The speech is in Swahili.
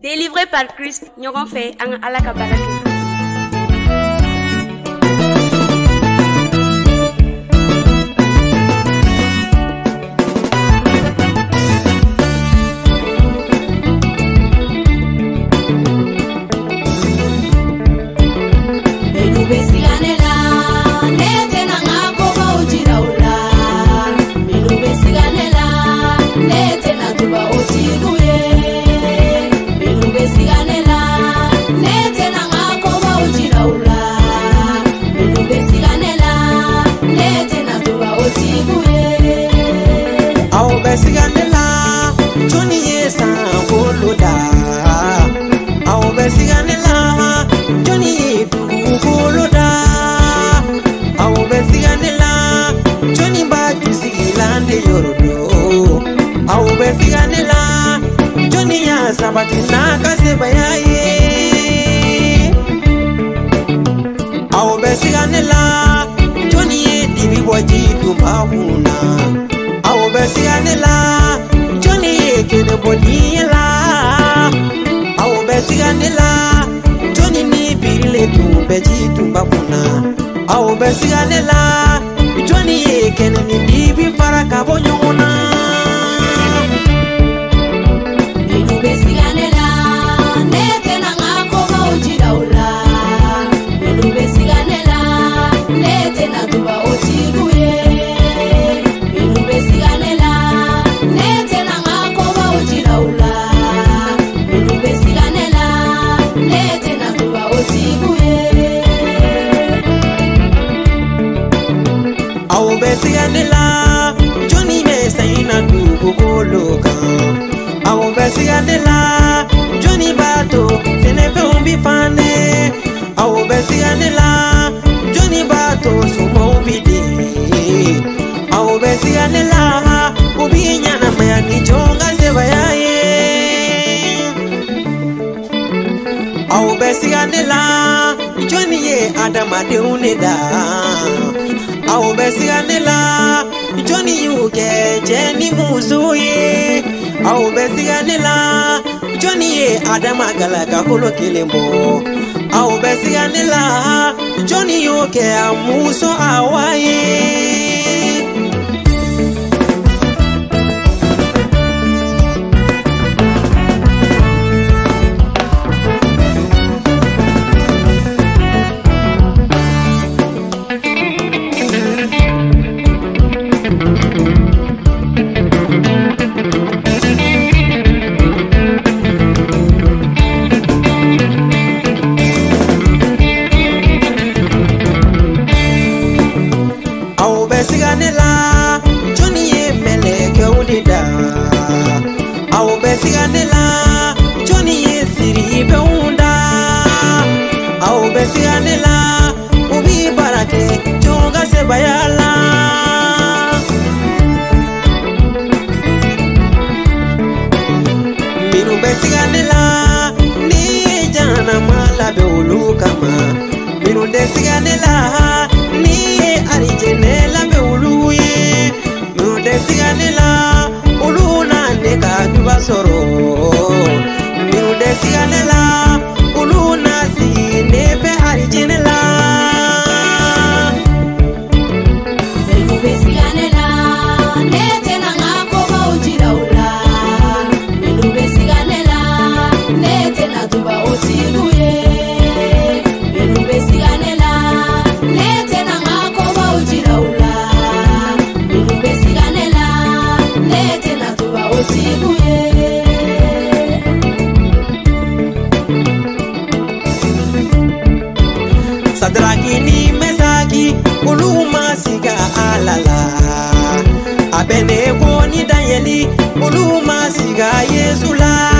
Délivré par Christ, nous avons fait un alakabaraki. Sabatina kasebayaye awo besiganela Johnny dibi boji dumahuna awo besiganela Johnny kene bodiyela awo besiganela Johnny ni birile tu beji dumahuna awo besiganela Johnny kene ni dibi faraka bonyona Johnny Messaina du Goloka awo besiganela Johnny Bato senefe umbifane awo besiganela Johnny Bato sumo ubidi awo besiganela ubinyana mayani chonga sebayaye awo besiganela Johnny ye adama de uneda awo besiganela Johnny yuke Jenny musuye awo besiganela Johnny ye adama galaka kolo kilembo awo besiganela Johnny yuke amuso awaye Johnny ye meleke udida awo besiganela Johnny ye siri beunda awo besiganela ubi barake chonga sebayala minu besiganela ni jana mala be ulukama minu desiganela ni arijenela be uluye minu desiganela uluna neka dubasoro minu desiganela uluna si nefe arijenela minu besiganela netena ngako baujiraula minu besiganela netena tuba osiluye minu besiganela netena ngako baujiraula minu besiganela netena tuba osiluye Sadraki ni Mesaki uluma siga alala Abenego ni Danieli uluma siga Yesula